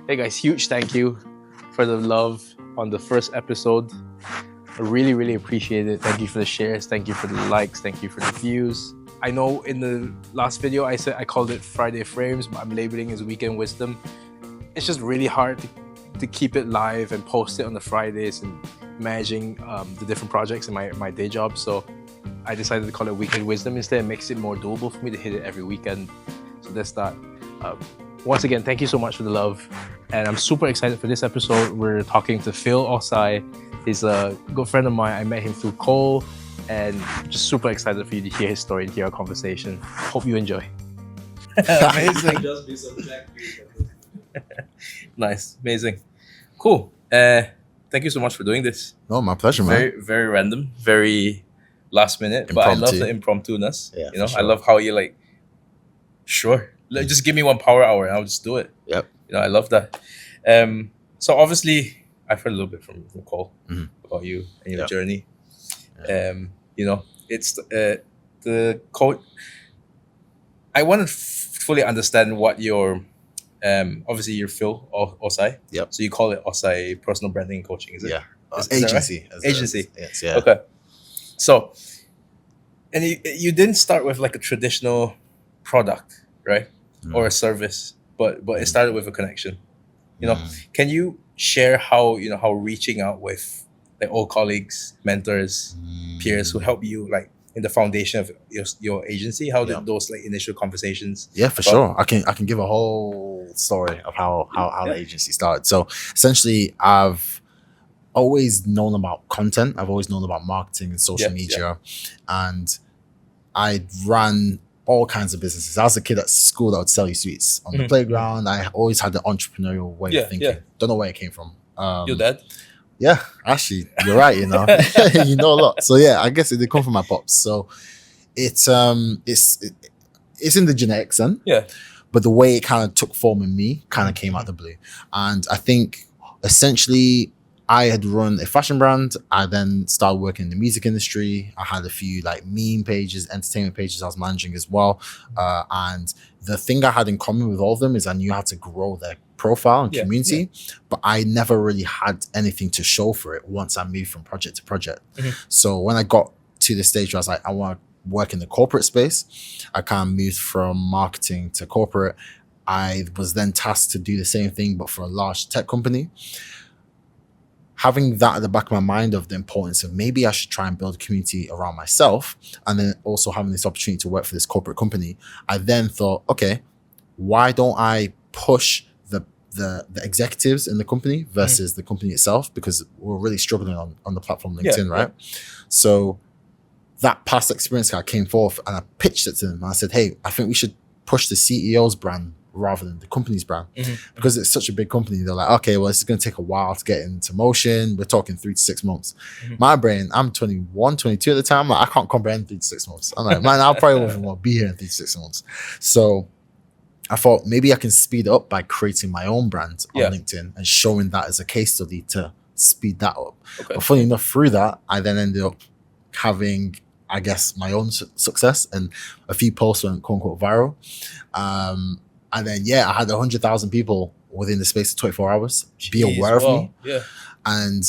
Hey guys, huge thank you for the love on the first episode. I really, really appreciate it. Thank you for the shares. Thank you for the likes. Thank you for the views. I know in the last video I said I called it Friday Frames, but I'm labeling as Weekend Wisdom. It's just really hard to keep it live and post it on the Fridays and managing the different projects in my day job. So I decided to call it Weekend Wisdom instead. It makes it more doable for me to hit it every weekend. So that's that. Once again, thank you so much for the love. And I'm super excited for this episode. We're talking to Phil Ossai. He's a good friend of mine. I met him through Cole, and just super excited for you to hear his story and hear our conversation. Hope you enjoy. Amazing. Just be subject. Nice. Amazing. Cool. Thank you so much for doing this. No, my pleasure, man. Very, very random, very last minute, but I love the impromptu-ness. Yeah, you know, sure. I love how you're like, sure, just give me 1 power hour and I'll just do it. Yep. You know, I love that. So obviously, I've heard a little bit from Cole about you and your journey. Yeah. You know, it's the code. I want to fully understand what your obviously you're Phil Ossai. Yep. So you call it Ossai Personal Branding and Coaching, is it? Yeah. Is that Agency. right? Agency. Yes, yeah. Okay. So, and you didn't start with like a traditional product, right? Or a service, but it started with a connection. You know, can you share how reaching out with like old colleagues, mentors, peers who help you like in the foundation of your agency? How did those like initial conversations? Yeah, for sure. I can give a whole story of how the agency started. So essentially, I've always known about content. I've always known about marketing and social media, and I ran all kinds of businesses. I was a kid at school that would sell you sweets on the playground. I always had the entrepreneurial way of thinking. Don't know where it came from. Your dad? Yeah, actually, you're right. You know, you know a lot. So yeah, I guess it did come from my pops. So it's in the genetics, son. Yeah. But the way it kind of took form in me kind of came out the blue, and I think essentially I had run a fashion brand. I then started working in the music industry. I had a few like meme pages, entertainment pages I was managing as well. And the thing I had in common with all of them is I knew how to grow their profile and community, but I never really had anything to show for it once I moved from project to project. So when I got to the stage where I was like, I want to work in the corporate space, I kind of moved from marketing to corporate. I was then tasked to do the same thing, but for a large tech company. Having that at the back of my mind of the importance of maybe I should try and build a community around myself, and then also having this opportunity to work for this corporate company, I then thought, okay, why don't I push the executives in the company versus the company itself, because we're really struggling on the platform LinkedIn, right? So that past experience I came forth and I pitched it to them and I said, hey, I think we should push the CEO's brand rather than the company's brand, because it's such a big company. They're like, okay, well, it's going to take a while to get into motion. We're talking 3 to 6 months. My brain, I'm 21, 22 at the time. Like, I can't comprehend 3 to 6 months. I'm like, man, I'll probably won't even be here in 3 to 6 months. So I thought maybe I can speed it up by creating my own brand on LinkedIn and showing that as a case study to speed that up. But funny enough, through that, I then ended up having, I guess, my own success, and a few posts went quote unquote viral. And then, I had 100,000 people within the space of 24 hours be aware of me. Yeah. And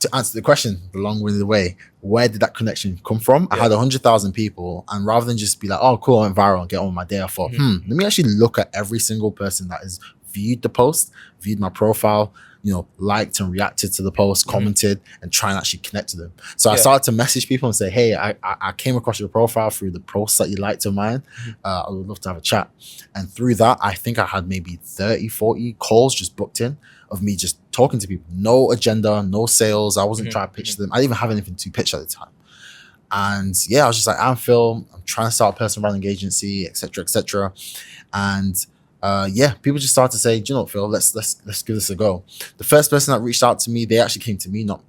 to answer the question, the long-winded way, where did that connection come from? I had 100,000 people, and rather than just be like, oh, cool, I went viral and get on with my day, I thought, let me actually look at every single person that has viewed the post, viewed my profile, liked and reacted to the post, commented, and try and actually connect to them. So I started to message people and say, hey, I came across your profile through the posts that you liked of mine. I would love to have a chat. And through that, I think I had maybe 30, 40 calls just booked in of me just talking to people. No agenda, no sales. I wasn't trying to pitch to them. I didn't even have anything to pitch at the time. And I was just like, I'm Phil. I'm trying to start a personal branding agency, et cetera, et cetera. And people just started to say, do you know what, Phil, let's give this a go. The first person that reached out to me, they actually came to me, not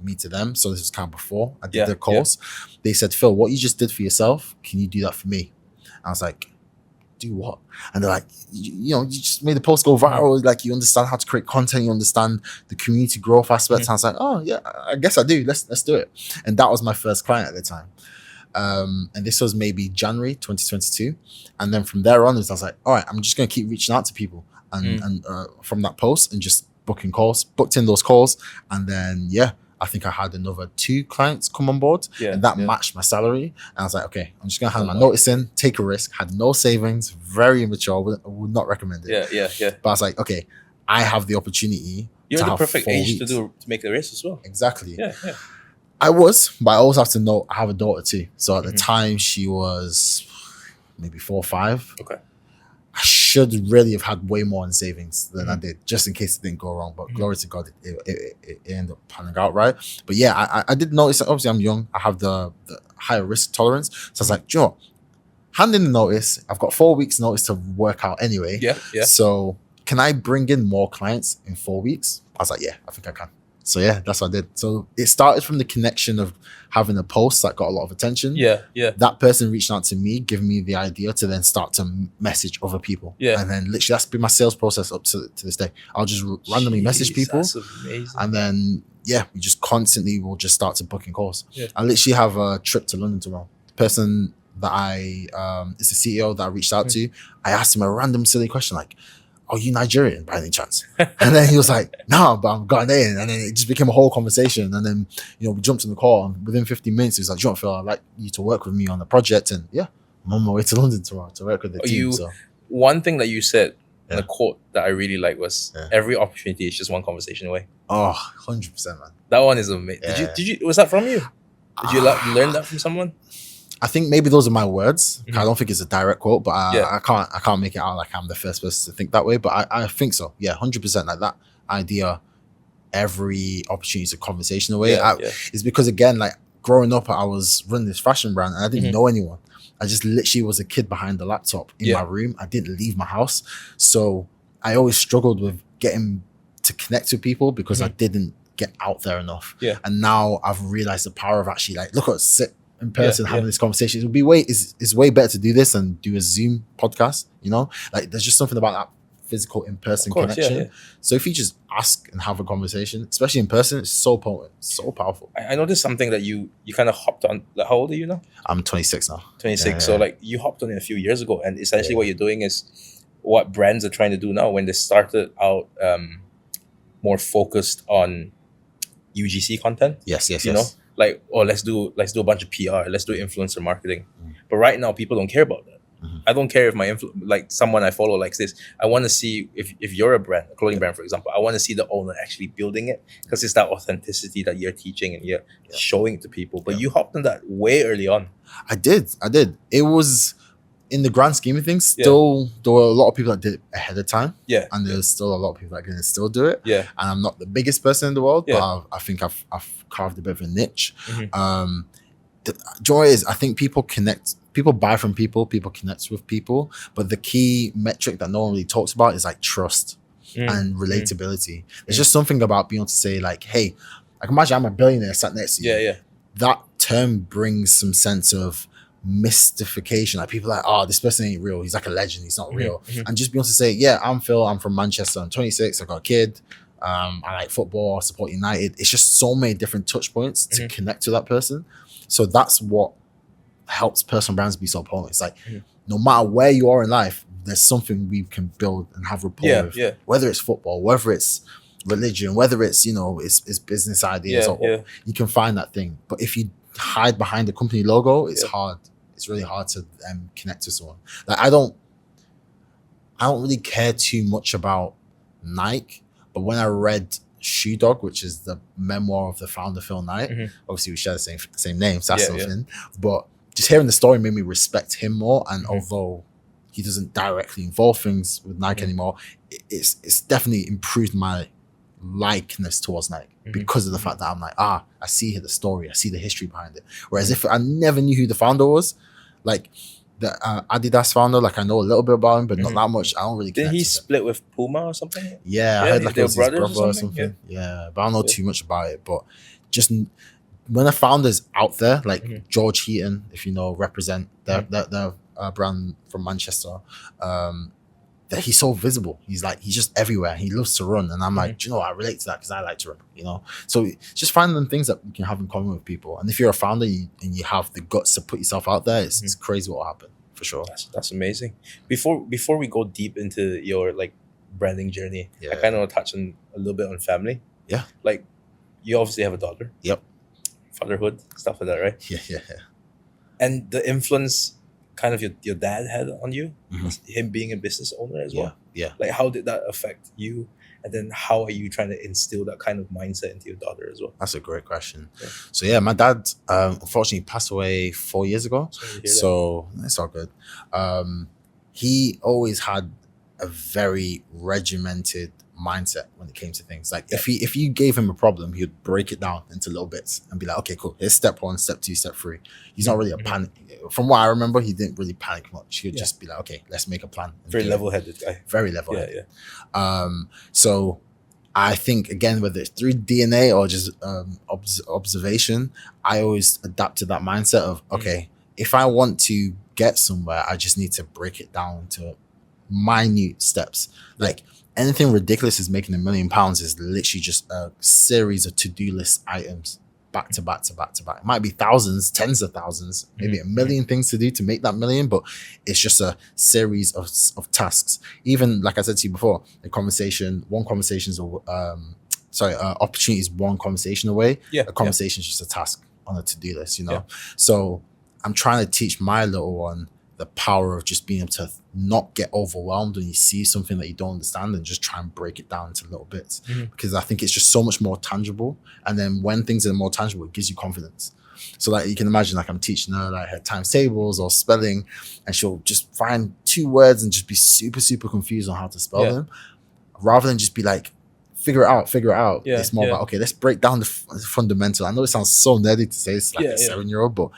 me to them. So this was kind of before I did the calls. They said, Phil, what you just did for yourself, can you do that for me? I was like, do what? And they're like, you just made the post go viral. Like, you understand how to create content, you understand the community growth aspects. And I was like, oh yeah, I guess I do. Let's do it. And that was my first client at the time. And this was maybe January 2022. And then from there on, I was like, all right, I'm just going to keep reaching out to people. and from that post and just booked in those calls. And then, I think I had another 2 clients come on board and that matched my salary. And I was like, okay, I'm just going to hand my notice in, take a risk, had no savings, very immature, would not recommend it. Yeah. But I was like, okay, I have the opportunity. You're the perfect age to make the risk as well. Exactly. Yeah. I was, but I also have to know I have a daughter too. So at the time she was maybe 4 or 5. Okay. I should really have had way more in savings than I did, just in case it didn't go wrong. But glory to God, it ended up panning out right. But I did notice that obviously I'm young. I have the higher risk tolerance. So I was like, Joe, hand in the notice. I've got 4 weeks notice to work out anyway. Yeah. So can I bring in more clients in 4 weeks? I was like, yeah, I think I can. So that's what I did. So it started from the connection of having a post that got a lot of attention. Yeah. That person reached out to me, giving me the idea to then start to message other people. Yeah. And then literally that's been my sales process up to this day. I'll just randomly message people. That's amazing. And then, we just constantly will just start to booking calls. Yeah. I literally have a trip to London tomorrow. The person that it's the CEO that I reached out to, I asked him a random silly question like, are you Nigerian by any chance? And then he was like, no, but I'm Ghanaian. And then it just became a whole conversation. And then, we jumped in the call and within 15 minutes, he was like, John, Phil, I'd like you to work with me on the project. And I'm on my way to London tomorrow to work with the team. One thing that you said in a quote that I really like was every opportunity is just one conversation away. Oh, 100%, man. That one is amazing. Did you, was that from you? Did you learn that from someone? I think maybe those are my words. I don't think it's a direct quote, but I can't make it out like I'm the first person to think that way. But I think so. Yeah, 100%. Like that idea, every opportunity is a conversation away. It's because again, like growing up, I was running this fashion brand and I didn't know anyone. I just literally was a kid behind the laptop in my room. I didn't leave my house. So I always struggled with getting to connect with people because I didn't get out there enough. Yeah. And now I've realized the power of actually like, look at sit in person having this conversation. It would be it's way better to do this than do a Zoom podcast, like there's just something about that physical in-person connection. So if you just ask and have a conversation, especially in person, it's so potent, so powerful. I noticed something that you kind of hopped on. Like, how old are you now? I'm 26 now. 26. So like you hopped on it a few years ago, and essentially what you're doing is what brands are trying to do now when they started out more focused on UGC content. Yes. Like, let's do a bunch of PR, let's do influencer marketing. But right now people don't care about that. I don't care if my someone I follow likes this. I want to see if you're a brand, a clothing brand, for example, I want to see the owner actually building it, because it's that authenticity that you're teaching and you're showing it to people. But you hopped on that way early on. I did. It was, in the grand scheme of things, still there were a lot of people that did it ahead of time. Yeah. And there's still a lot of people that can still do it. Yeah. And I'm not the biggest person in the world, but I think I've carved a bit of a niche. The joy is, I think people buy from people connect with people, but the key metric that no one really talks about is like trust and relatability. There's just something about being able to say like, hey, I can imagine I'm a billionaire sat next to you. Yeah. That term brings some sense of mystification. Like people are like, oh, this person ain't real. He's like a legend. He's not real. And just be able to say, yeah, I'm Phil. I'm from Manchester. I'm 26. I got a kid. I like football. I support United. It's just so many different touch points to connect to that person. So that's what helps personal brands be so potent. It's like no matter where you are in life, there's something we can build and have rapport with. Yeah. Whether it's football, whether it's religion, whether it's it's business ideas, you can find that thing. But if you hide behind the company logo, it's hard. It's really hard to connect to someone. Like I don't really care too much about Nike, but when I read Shoe Dog, which is the memoir of the founder Phil Knight, obviously we share the same name, so that's something. But just hearing the story made me respect him more. And although he doesn't directly involve things with Nike anymore, it's definitely improved my likeness towards Nike because of the fact that I'm like, I see the story, I see the history behind it. Whereas if I never knew who the founder was, like the Adidas founder, like I know a little bit about him, but not that much. I don't really connect. Did he split with Puma or something? Yeah, I heard like it was his brother or something. Yeah, but I don't know too much about it. But just when a founder's out there, like George Heaton, if you know, represent their brand from Manchester, that he's so visible. He's just everywhere. He loves to run. And I'm like, do you know what? I relate to that because I like to run, So just find them things that you can have in common with people. And if you're a founder and you have the guts to put yourself out there, it's crazy what will happen, for sure. That's amazing. Before we go deep into your like branding journey, I Yeah. kind of want to touch on a little bit on family. Yeah. Like, you obviously have a daughter. Yep. Fatherhood, stuff like that, right? Yeah. And the influence kind of your dad had on you, Mhm. him being a business owner as well. Yeah. Like, how did that affect you? And then how are you trying to instill that kind of mindset into your daughter as well? That's a great question. Yeah. So yeah, my dad unfortunately passed away 4 years ago. Sorry to hear that. So it's all good. He always had a very regimented mindset when it came to things. Like if you gave him a problem, he'd break it down into little bits and be like, okay, cool. Here's step 1, step 2, step 3. He's not really a panic. From what I remember, he didn't really panic much. He'd just be like, okay, let's make a plan. Very level-headed guy. Very level-headed. Yeah. So I think, again, whether it's through DNA or just observation, I always adapt to that mindset of, okay, if I want to get somewhere, I just need to break it down to minute steps. Like, anything ridiculous is making £1 million is literally just a series of to-do list items back to back to back to back. It might be thousands, tens of thousands, maybe 1 million things to do to make that million, but it's just a series of tasks. Even like I said to you before, opportunity is one conversation away. A conversation is just a task on a to-do list, you know? So I'm trying to teach my little one the power of just being able to not get overwhelmed when you see something that you don't understand and just try and break it down into little bits, because I think it's just so much more tangible. And then when things are more tangible, it gives you confidence. So like you can imagine, like I'm teaching her like her times tables or spelling, and she'll just find 2 words and just be super, super confused on how to spell them, rather than just be like, figure it out. It's more about, okay, let's break down the fundamental. I know it sounds so nerdy to say it's like a 7-year-old, but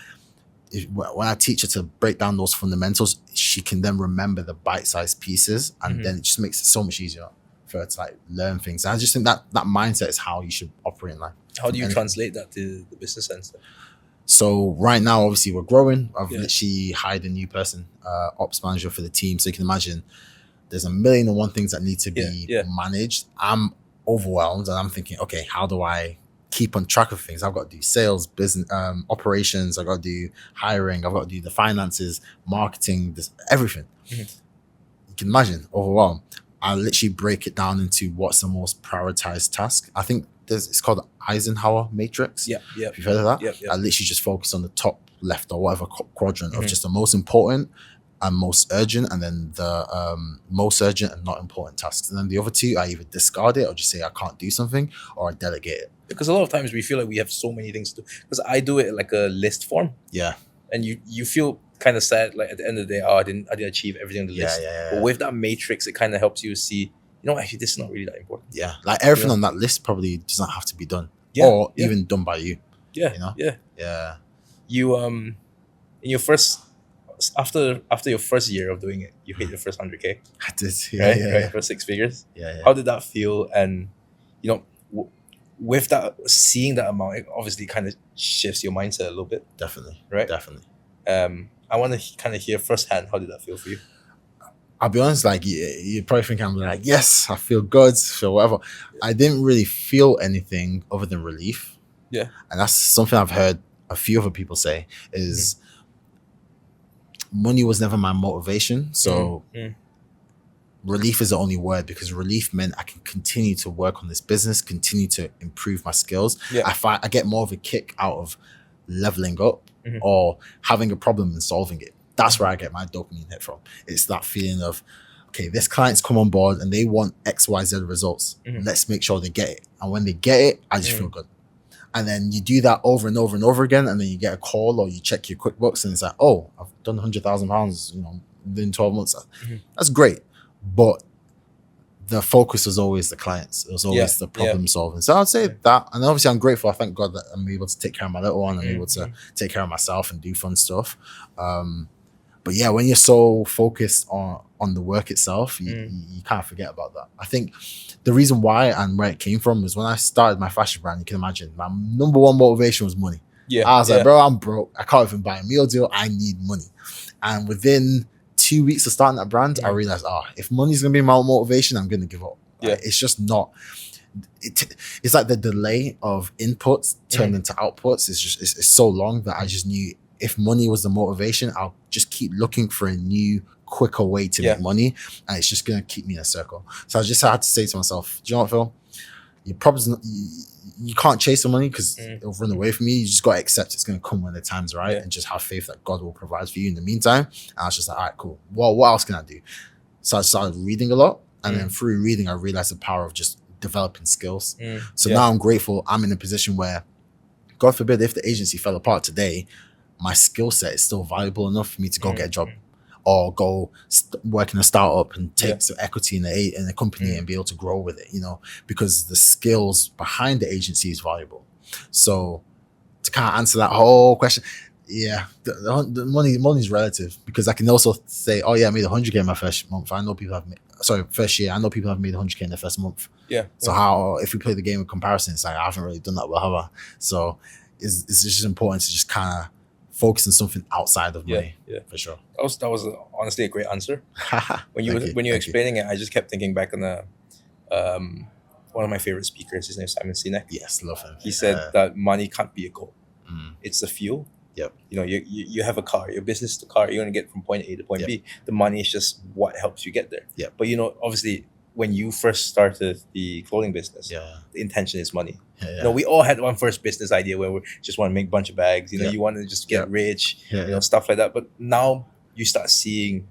when I teach her to break down those fundamentals, she can then remember the bite-sized pieces, and then it just makes it so much easier for her to like learn things. And I just think that mindset is how you should operate in life. How do you translate that to the business sense? So right now, obviously, we're growing. I've literally hired a new person, ops manager for the team. So you can imagine there's 1,000,001 things that need to be managed. I'm overwhelmed, and I'm thinking, okay, how do I keep on track of things? I've got to do sales, business, operations. I've got to do hiring. I've got to do the finances, marketing, this everything. You can imagine overwhelmed. I literally break it down into what's the most prioritized task. I think it's called the Eisenhower matrix. If you've heard of that. I literally just focus on the top left or whatever quadrant of just the most important and most urgent, and then the most urgent and not important tasks. And then the other 2, I either discard it or just say I can't do something, or I delegate it. Because a lot of times we feel like we have so many things to do. Because I do it like a list form. And you feel kind of sad, like at the end of the day, I didn't achieve everything on the list. But with that matrix, it kind of helps you see, actually, this is not really that important. Like everything on that list probably doesn't have to be done, or even done by you. You in your first, after your first year of doing it, you hit your first 100K. I did, right, for 6 figures. How did that feel? And with that, seeing that amount, it obviously kind of shifts your mindset a little bit. Definitely, right? Definitely. I want to kind of hear firsthand, how did that feel for you? I'll be honest, like you probably think I'm like, yes, I feel good, feel whatever. I didn't really feel anything other than relief. And that's something I've heard a few other people say is money was never my motivation. So relief is the only word, because relief meant I can continue to work on this business, continue to improve my skills. I get more of a kick out of leveling up or having a problem and solving it. That's where I get my dopamine hit from. It's that feeling of, okay, this client's come on board and they want XYZ results. Let's make sure they get it. And when they get it, I just feel good. And then you do that over and over and over again, and then you get a call or you check your QuickBooks and it's like, oh, I've done £100,000, within 12 months. That's great. But the focus was always the clients. It was always the problem solving. So I'd say that. And obviously I'm grateful. I thank God that I'm able to take care of my little one. I'm able to take care of myself and do fun stuff. But yeah, when you're so focused on the work itself, you can't forget about that. I think the reason why and where it came from is when I started my fashion brand, you can imagine my number 1 motivation was money. I was like, bro, I'm broke. I can't even buy a meal deal. I need money. And within 2 weeks of starting that brand, I realized, if money's going to be my motivation, I'm going to give up. It's just not. It's like the delay of inputs turned into outputs. It's so long that I just knew if money was the motivation, I'll just keep looking for a new quicker way to make money, and it's just going to keep me in a circle. So I just had to say to myself, do you know what, Phil? You're probably not, you can't chase the money because it'll run away from you. You just got to accept it's going to come when the time's right, and just have faith that God will provide for you in the meantime. And I was just like, all right, cool. Well, what else can I do? So I started reading a lot, and then through reading, I realized the power of just developing skills. So now I'm grateful I'm in a position where, God forbid, if the agency fell apart today, my skill set is still valuable enough for me to go get a job or go work in a startup and take some equity in a company and be able to grow with it, you know, because the skills behind the agency is valuable. So to kind of answer that whole question, the money is relative, because I can also say, oh yeah, I made 100K in my first month. I know people have made, first year. I know people have made 100K in their first month. So how, if we play the game of comparison, it's like, I haven't really done that well, have I? So it's just important to just kind of focus on something outside of money. For sure. That was honestly a great answer. When you were explaining it, I just kept thinking back on one of my favorite speakers. His name is Simon Sinek. Yes, love him. He said that money can't be a goal. It's the fuel. You know, you have a car, your business is the car, you're going to get from point A to point B. The money is just what helps you get there. But you know, obviously, when you first started the clothing business, the intention is money. You know, we all had one first business idea where we just want to make a bunch of bags. You know, you want to just get rich, you know, stuff like that. But now you start seeing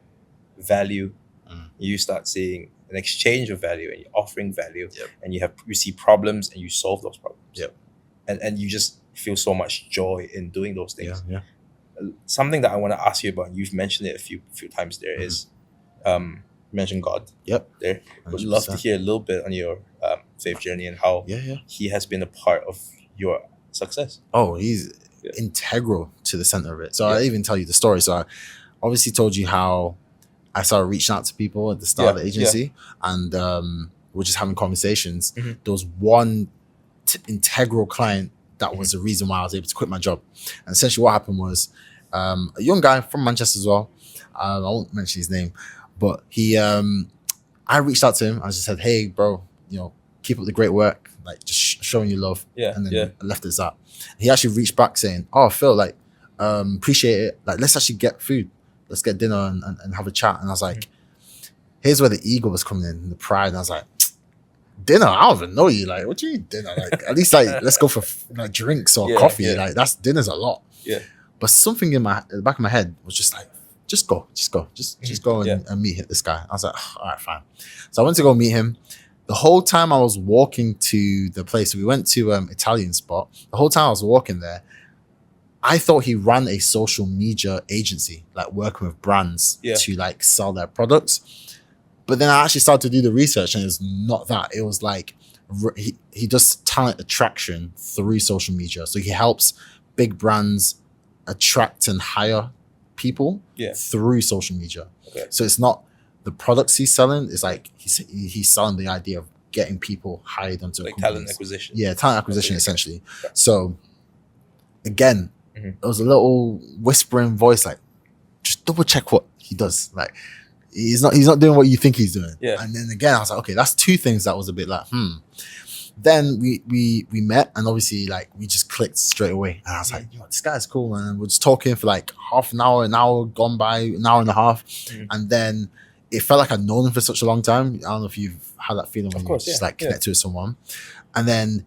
value. You start seeing an exchange of value, and you're offering value, and you see problems and you solve those problems. And you just feel so much joy in doing those things. Something that I want to ask you about, you've mentioned it a few times there, is mention God. There. Would love to hear a little bit on your faith journey and how he has been a part of your success. Oh, he's integral to the center of it. So I even tell you the story. So I obviously told you how I started reaching out to people at the start of the agency, and we're just having conversations. There was one integral client that was the reason why I was able to quit my job. And essentially what happened was, a young guy from Manchester as well, I won't mention his name, but he I reached out to him. I just said, hey bro, you know, keep up the great work, like just showing you love. And then I left it as that. He actually reached back saying, oh Phil, like appreciate it, like let's actually get food, let's get dinner and have a chat. And I was like, here's where the ego was coming in, the pride. And I was like, dinner? I don't even know you. Like, what do you mean dinner? Like, at least like let's go for like drinks or coffee. Like that's dinner's a lot. But something in the back of my head was just like, just go and meet this guy. I was like, all right, fine. So I went to go meet him. The whole time I was walking to the place, we went to Italian spot. The whole time I was walking there, I thought he ran a social media agency, like working with brands to like sell their products. But then I actually started to do the research, and it's not that. It was like he does talent attraction through social media. So he helps big brands attract and hire people through social media. So it's not the products he's selling. It's like he's selling the idea of getting people hired onto like talent acquisition. Talent acquisition essentially. So again, it was a little whispering voice like, just double check what he does. Like he's not doing what you think he's doing. And then again, I was like, okay, that's two things that was a bit like, Then we met, and obviously like we just clicked straight away. And I was like, this guy's cool, man. We're just talking for like half an hour gone by, an hour and a half. And then it felt like I'd known him for such a long time. I don't know if you've had that feeling when you just like connect with someone. And then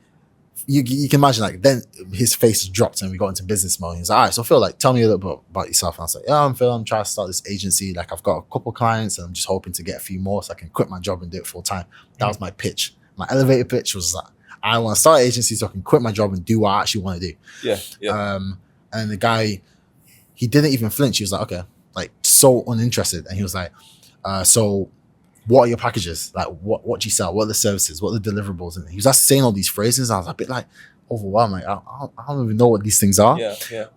you can imagine like then his face dropped and we got into business mode. He's like, all right, so Phil, like tell me a little bit about yourself. And I was like, yeah, I'm Phil. I'm trying to start this agency. Like I've got a couple clients and I'm just hoping to get a few more so I can quit my job and do it full time. That was my pitch. My elevator pitch was that I want to start an agency so I can quit my job and do what I actually want to do. And the guy, he didn't even flinch. He was like, okay, like so uninterested. And he was like, so what are your packages? Like what do you sell? What are the services? What are the deliverables? And he was just saying all these phrases. And I was a bit like overwhelmed. Like I don't even know what these things are.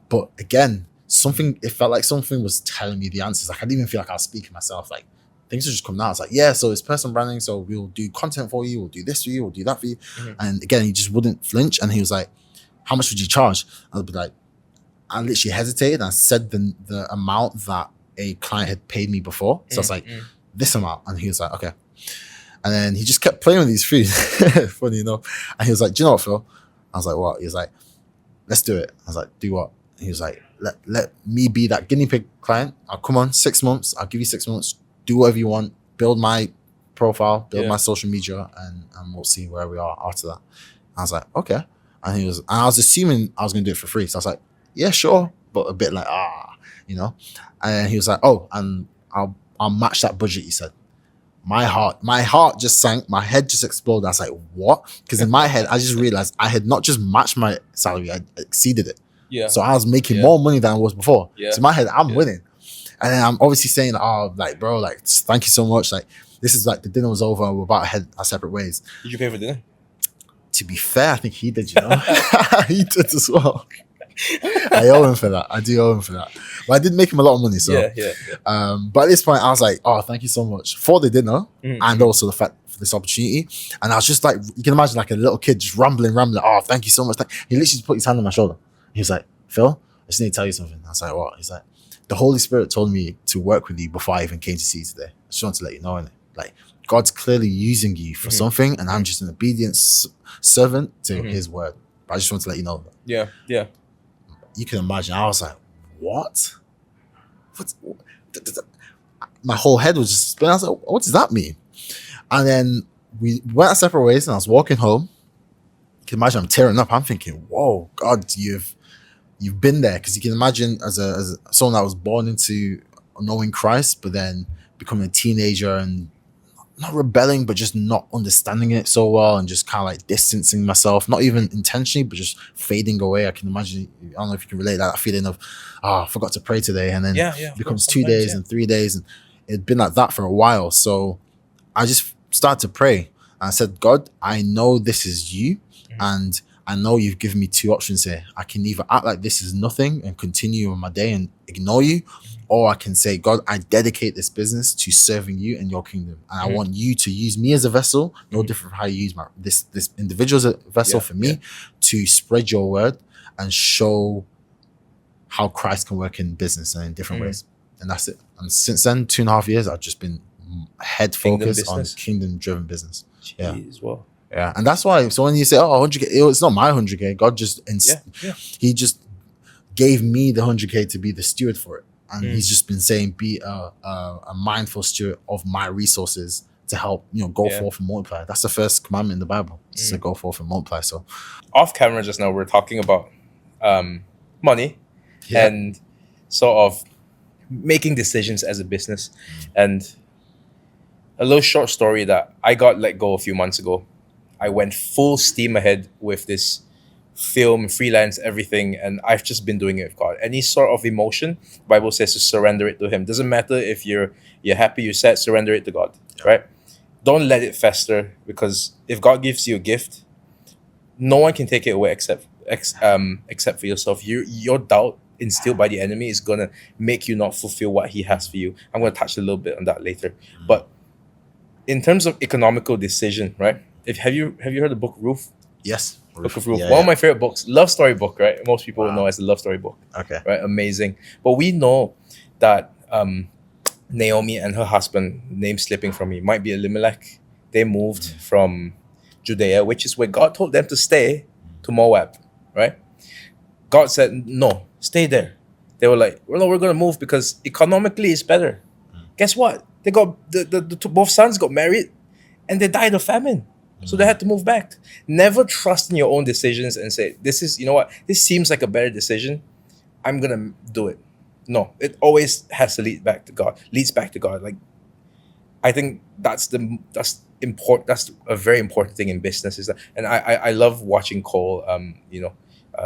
But again, it felt like something was telling me the answers. Like I didn't even feel like I was speaking myself. Like things are just coming out. It's like, so it's personal branding. So we'll do content for you. We'll do this for you. We'll do that for you. And again, he just wouldn't flinch. And he was like, how much would you charge? I'd be like, I literally hesitated. And I said the amount that a client had paid me before. So I was like, this amount. And he was like, okay. And then he just kept playing with these food. Funny enough. And he was like, do you know what, Phil? I was like, what? He was like, let's do it. I was like, do what? He was like, let me be that guinea pig client. I'll come on 6 months. I'll give you 6 months. Do whatever you want. Build my profile, build my social media, and we'll see where we are after that. I was like, okay. And I was assuming I was going to do it for free. So I was like, yeah, sure. But a bit like, you know. And he was like, oh, and I'll match that budget, he said. My heart just sank. My head just exploded. I was like, what? Because in my head, I just realized I had not just matched my salary, I exceeded it. Yeah. So I was making more money than I was before. Yeah. So in my head, I'm winning. And then I'm obviously saying, oh, like, bro, like, thank you so much. Like, this is like the dinner was over and we're about to head our separate ways. Did you pay for dinner? To be fair, I think he did, you know. He did as well. I owe him for that. I do owe him for that. But I did make him a lot of money. So yeah. But at this point, I was like, oh, thank you so much for the dinner and also the fact for this opportunity. And I was just like, you can imagine like a little kid just rambling. Oh, thank you so much. He literally just put his hand on my shoulder. He was like, Phil, I just need to tell you something. I was like, what? He's like, the Holy Spirit told me to work with you before I even came to see you today. I just want to let you know, innit? Like, God's clearly using you for something, and I'm just an obedient servant to his word. But I just want to let you know that. Yeah. You can imagine, I was like, what? My whole head was just spinning. I was like, what does that mean? And then we went our separate ways, and I was walking home. You can imagine I'm tearing up. I'm thinking, whoa, God, you've been there. Because you can imagine as someone that was born into knowing Christ, but then becoming a teenager and not rebelling, but just not understanding it so well and just kind of like distancing myself, not even intentionally, but just fading away. I can imagine, I don't know if you can relate that feeling of, I forgot to pray today. And then it becomes 2 days and 3 days. And it'd been like that for a while. So I just started to pray. And I said, God, I know this is you. And I know you've given me two options here. I can either act like this is nothing and continue on my day and ignore you, or I can say, God, I dedicate this business to serving you and your kingdom. And I want you to use me as a vessel, no different from how you use this individual as a vessel for me to spread your word and show how Christ can work in business and in different ways. And that's it. And since then, 2.5 years, I've just been head focused on kingdom driven business. Jeez, wow. Yeah, and that's why. So when you say, "Oh, 100K," it's not my 100K. God just, He just gave me the 100K to be the steward for it, and He's just been saying, "Be a mindful steward of my resources to help go forth and multiply." That's the first commandment in the Bible. It's to go forth and multiply. So, off camera just now, we're talking about money and sort of making decisions as a business, and a little short story that I got let go a few months ago. I went full steam ahead with this film, freelance, everything, and I've just been doing it with God. Any sort of emotion, the Bible says to surrender it to Him. Doesn't matter if you're happy, you're sad, surrender it to God, right? Don't let it fester, because if God gives you a gift, no one can take it away except for yourself. Your doubt instilled by the enemy is gonna make you not fulfill what He has for you. I'm gonna touch a little bit on that later, but in terms of economical decision, right? Have you heard the book Ruth? Yes. Book of Ruth. One of my favorite books. Love story book, right? Most people know as a love story book. Okay. Right? Amazing. But we know that Naomi and her husband, name slipping from me, might be Elimelech. They moved from Judea, which is where God told them to stay, to Moab, right? God said, no, stay there. They were like, well, no, we're going to move because economically it's better. Guess what? They got both sons got married and they died of famine. So they had to move back. Never trust in your own decisions and say, this is, you know what, this seems like a better decision. I'm going to do it. No, it always has to leads back to God. Like, I think that's important. That's a very important thing in business. Is that, and I love watching Cole,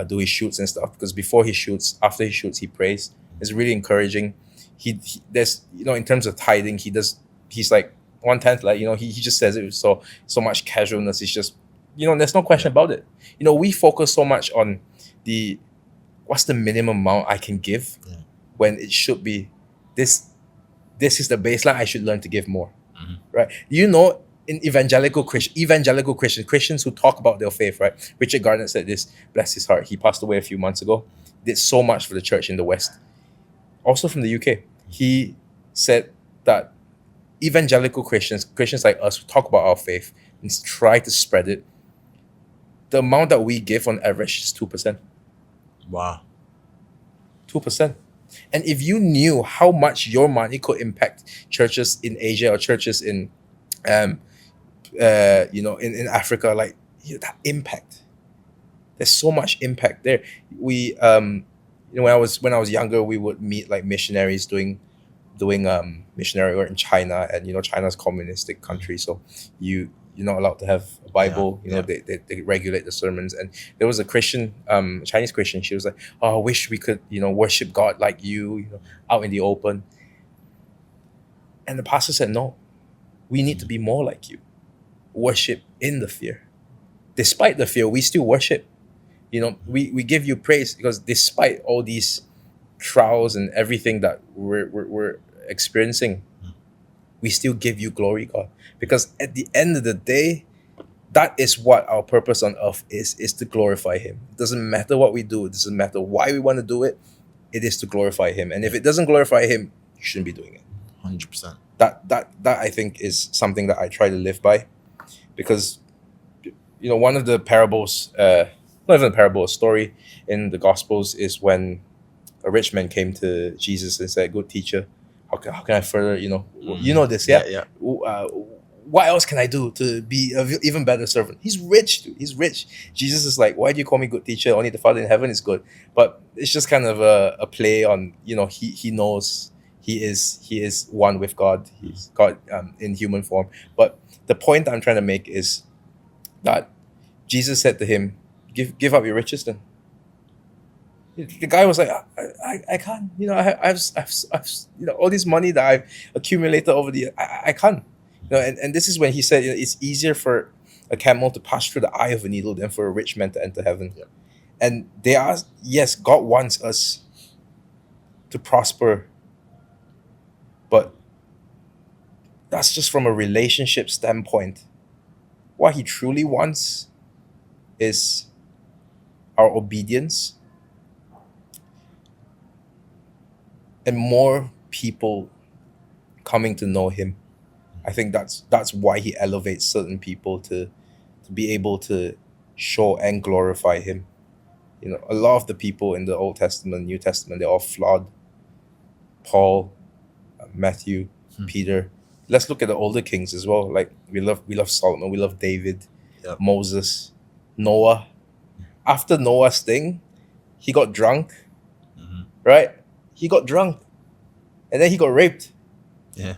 do his shoots and stuff, because before he shoots, after he shoots, he prays. It's really encouraging. He there's, in terms of tithing, he's like 1/10, like, he just says it with so much casualness. It's just, there's no question about it. We focus so much on what's the minimum amount I can give, when it should be this is the baseline. I should learn to give more, right? In evangelical Christians who talk about their faith, right? Richard Gardner said this, bless his heart. He passed away a few months ago. Did so much for the church in the West, also from the UK. He said that evangelical Christians like us, who talk about our faith and try to spread it, the amount that we give on average is 2%. Wow. 2%. And if you knew how much your money could impact churches in Asia or churches in um in Africa, like that impact. There's so much impact there. We when I was younger, we would meet like missionaries doing missionary work in China, and China's communistic country, so you're not allowed to have a Bible. They regulate the sermons. And there was a Christian, Chinese Christian. She was like, "Oh, I wish we could worship God like you, out in the open." And the pastor said, "No, we need to be more like you. Worship in the fear. Despite the fear, we still worship. We give you praise, because despite all these trials and everything that we're experiencing, we still give you glory, God. Because at the end of the day, that is what our purpose on earth is to glorify Him. It doesn't matter what we do. It doesn't matter why we want to do it. It is to glorify Him. And if it doesn't glorify Him, you shouldn't be doing it. 100%. That I think is something that I try to live by, because one of the parables, not even a parable, a story in the Gospels, is when a rich man came to Jesus and said, "Good teacher, how can I further, this, yeah? Yeah. What else can I do to be an even better servant?" He's rich, dude. He's rich. Jesus is like, "Why do you call me good teacher? Only the Father in heaven is good." But it's just kind of a play on, he knows he is one with God. He's God in human form. But the point I'm trying to make is that Jesus said to him, "Give up your riches then." The guy was like, I can't. I've all this money that I've accumulated over the years. I can't. And this is when he said, it's easier for a camel to pass through the eye of a needle than for a rich man to enter heaven. Yeah. And yes, God wants us to prosper, but that's just from a relationship standpoint. What He truly wants is our obedience and more people coming to know Him. I think that's why He elevates certain people to be able to show and glorify Him. A lot of the people in the Old Testament, New Testament, they're all flawed. Paul, Matthew, Peter. Let's look at the older kings as well. Like we love Solomon, we love David, Yep. Moses, Noah. After Noah's thing, he got drunk, right? He got drunk, and then he got raped. Yeah.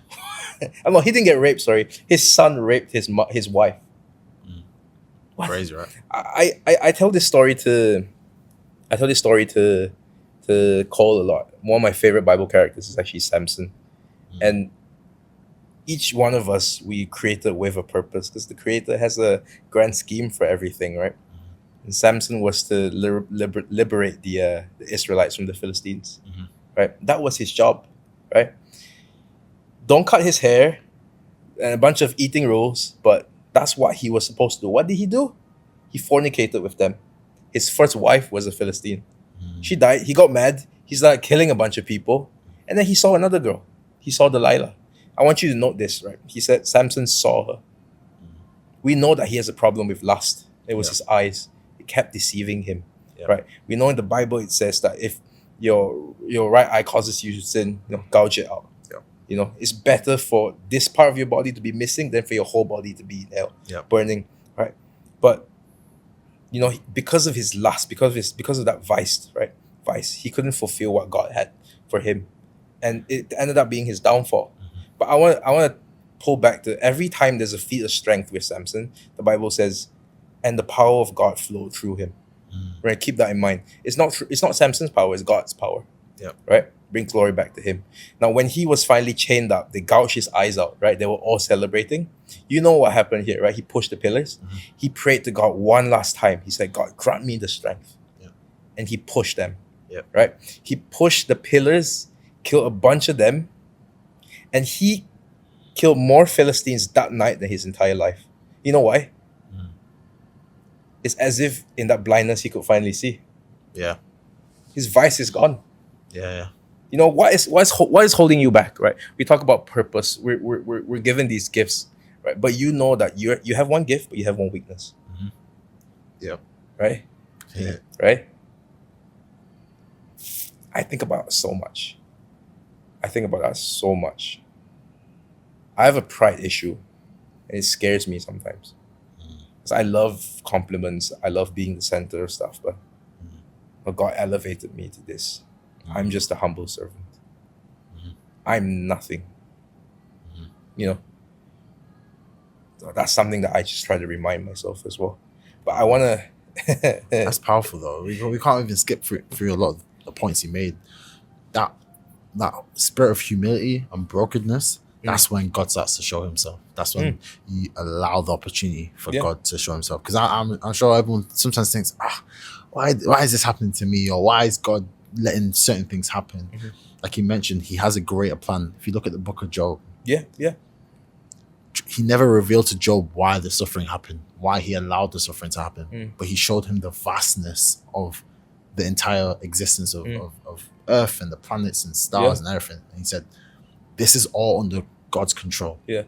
Oh, no, he didn't get raped. Sorry, his son raped his wife. What? Crazy, right? I tell this story to Cole a lot. One of my favorite Bible characters is actually Samson, and each one of us we created with a purpose, because the Creator has a grand scheme for everything, right? And Samson was to liberate the Israelites from the Philistines, right? That was his job, right? Don't cut his hair, and a bunch of eating rules, but that's what he was supposed to do. What did he do? He fornicated with them. His first wife was a Philistine. She died. He got mad. He started killing a bunch of people, and then he saw another girl. He saw Delilah. I want you to note this, right? He said Samson saw her. We know that he has a problem with lust. It was his eyes. It kept deceiving him, right? We know in the Bible it says that if your right eye causes you to sin, gouge it out. It's better for this part of your body to be missing than for your whole body to be in hell, burning, right? But because of his lust, because of that vice, right? He couldn't fulfill what God had for him, and it ended up being his downfall. But I want to pull back to every time there's a feat of strength with Samson, the Bible says, and the power of God flowed through him. Right? Keep that in mind. It's not Samson's power, it's God's power. Right? Bring glory back to Him. Now, when he was finally chained up, they gouged his eyes out, right? They were all celebrating. You know what happened here, right? He pushed the pillars. He prayed to God one last time. He said, "God, grant me the strength." And he pushed them, right? He pushed the pillars, killed a bunch of them, and he killed more Philistines that night than his entire life. You know why? It's as if in that blindness he could finally see. Yeah. His vice is gone. Yeah. What is holding you back, right? We talk about purpose. We're given these gifts, right? But you know that you have one gift, but you have one weakness. Yeah. Right? Yeah. Right? I think about so much. I think about that so much. I have a pride issue, and it scares me sometimes. Because I love compliments. I love being the center of stuff, but God elevated me to this. I'm just a humble servant. I'm nothing. You know, so that's something that I just try to remind myself as well. But I want to. That's powerful though. We can't even skip through a lot of the points you made. That spirit of humility and brokenness, that's when God starts to show himself. That's when you allow the opportunity for God to show himself. Because I'm sure everyone sometimes thinks, why is this happening to me? Or why is God letting certain things happen? Like you mentioned, he has a greater plan. If you look at the book of Job, he never revealed to Job why the suffering happened, why he allowed the suffering to happen. But he showed him the vastness of the entire existence of Earth and the planets and stars and everything. And he said, this is all under God's control. Yeah.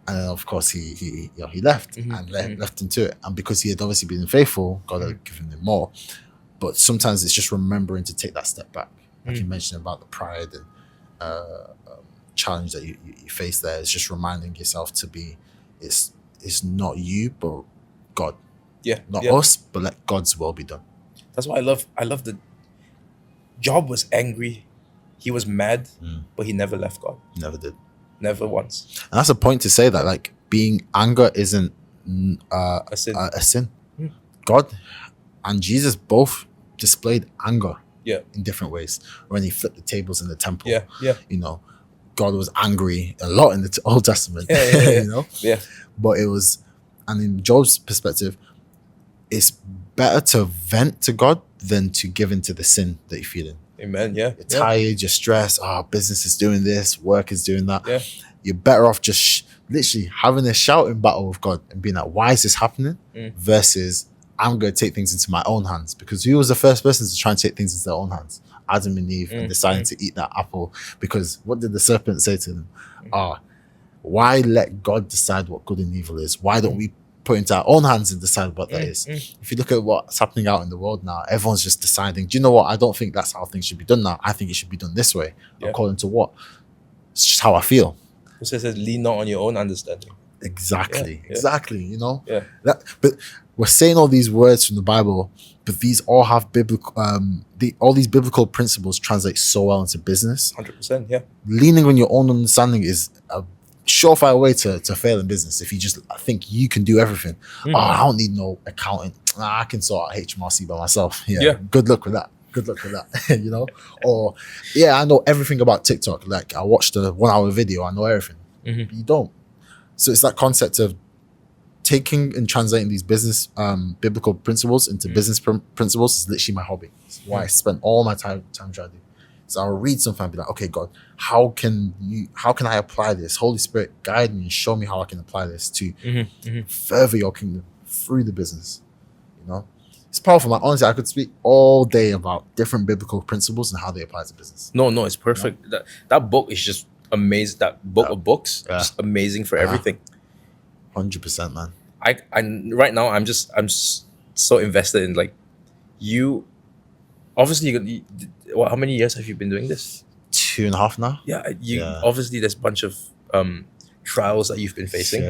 And then of course he left and left into it. And because he had obviously been faithful, God had given him more. But sometimes it's just remembering to take that step back. Like you mentioned about the pride and challenge that you face there. It's just reminding yourself to be, it's not you, but God. Not us, but let God's will be done. That's why I love the Job was angry. He was mad, but he never left God. Never did. Never once. And that's a point to say that, like, being anger isn't A sin. a sin. God and Jesus both displayed anger in different ways. When he flipped the tables in the temple, you know, God was angry a lot in the Old Testament, you know? But it was, and in Job's perspective, it's better to vent to God than to give into the sin that you're feeling. Amen. You're tired, you're stressed. Business is doing this, work is doing that. You're better off just literally having a shouting battle with God and being like, why is this happening? Versus, I'm going to take things into my own hands. Because who was the first person to try and take things into their own hands? Adam and Eve, and deciding to eat that apple. Because what did the serpent say to them? Why let God decide what good and evil is? Why don't we put into our own hands and decide what that is? If you look at what's happening out in the world now, everyone's just deciding, do you know what? I don't think that's how things should be done now. I think it should be done this way. According to what? It's just how I feel. It says, lean not on your own understanding. Exactly. You know? Yeah. But we're saying all these words from the Bible, but these all have biblical, all these biblical principles translate so well into business. 100%, yeah. Leaning on your own understanding is a surefire way to fail in business. If you just think you can do everything. I don't need no accountant. I can sort out HMRC by myself. Good luck with that. You know? Or I know everything about TikTok. Like, I watched a 1 hour video, I know everything. But you don't. So it's that concept of taking and translating these business biblical principles into business principles is literally my hobby. It's why I spend all my time trying to do. So I'll read something and be like, okay, God, how can I apply this? Holy Spirit, guide me and show me how I can apply this to further your kingdom through the business. You know, it's powerful, man. Honestly, I could speak all day about different biblical principles and how they apply to business. No, it's perfect. You know? That book is just amazing. That book of books, just amazing for everything. 100%, man. I right now I'm so invested in, like, you. Obviously, how many years have you been doing this? 2.5 now. Obviously there's a bunch of trials that you've been facing.